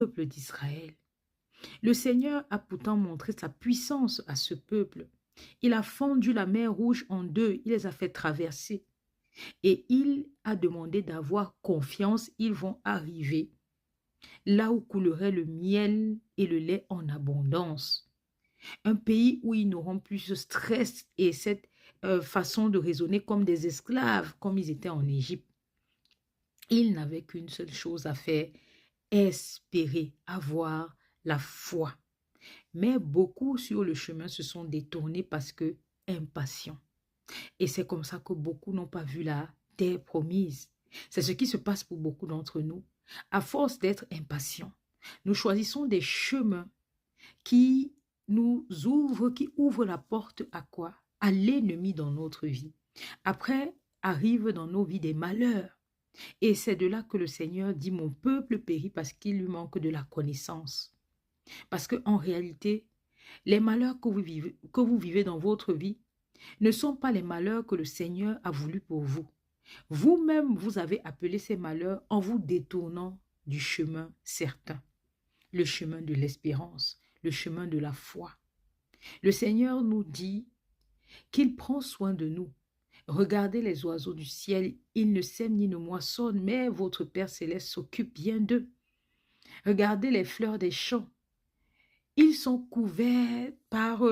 peuple d'Israël. Le Seigneur a pourtant montré sa puissance à ce peuple. Il a fendu la mer Rouge en deux, il les a fait traverser. Et il a demandé d'avoir confiance, ils vont arriver là où coulerait le miel et le lait en abondance. Un pays où ils n'auront plus ce stress et cette façon de raisonner comme des esclaves, comme ils étaient en Égypte. Ils n'avaient qu'une seule chose à faire, espérer, avoir la foi. Mais beaucoup sur le chemin se sont détournés parce que impatients. Et c'est comme ça que beaucoup n'ont pas vu la terre promise. C'est ce qui se passe pour beaucoup d'entre nous. À force d'être impatients, nous choisissons des chemins qui nous ouvrent, qui ouvrent la porte à quoi? À l'ennemi dans notre vie. Après, arrivent dans nos vies des malheurs. Et c'est de là que le Seigneur dit, mon peuple périt parce qu'il lui manque de la connaissance. Parce qu'en réalité, les malheurs que vous vivez dans votre vie ne sont pas les malheurs que le Seigneur a voulu pour vous. Vous-même, vous avez appelé ces malheurs en vous détournant du chemin certain, le chemin de l'espérance, le chemin de la foi. Le Seigneur nous dit qu'il prend soin de nous. Regardez les oiseaux du ciel, ils ne sèment ni ne moissonnent, mais votre Père céleste s'occupe bien d'eux. Regardez les fleurs des champs, ils sont couverts par,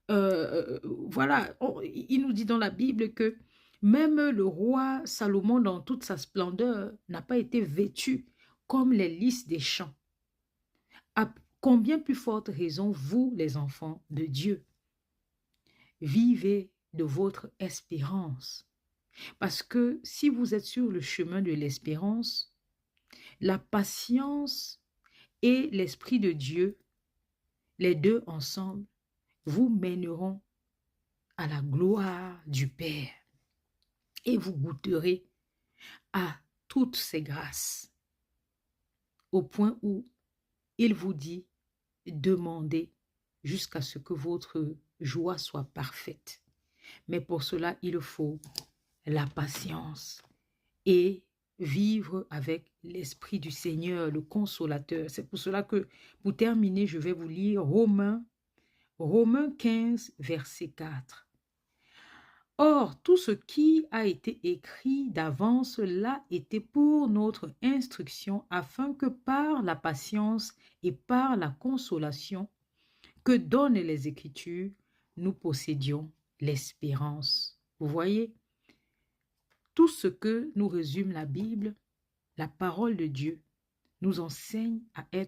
voilà, il nous dit dans la Bible que même le roi Salomon, dans toute sa splendeur, n'a pas été vêtu comme les lys des champs. À combien plus forte raison, vous, les enfants de Dieu, vivez de votre espérance. Parce que si vous êtes sur le chemin de l'espérance, la patience et l'Esprit de Dieu, les deux ensemble, vous mèneront à la gloire du Père et vous goûterez à toutes ces grâces au point où il vous dit demandez jusqu'à ce que votre joie soit parfaite. Mais pour cela, il faut la patience et vivre avec l'Esprit du Seigneur, le Consolateur. C'est pour cela que, pour terminer, je vais vous lire Romains 15, verset 4. Or, tout ce qui a été écrit d'avance l'a été pour notre instruction, afin que par la patience et par la consolation que donnent les Écritures, nous possédions l'espérance. Vous voyez, tout ce que nous résume la Bible, la parole de Dieu, nous enseigne à être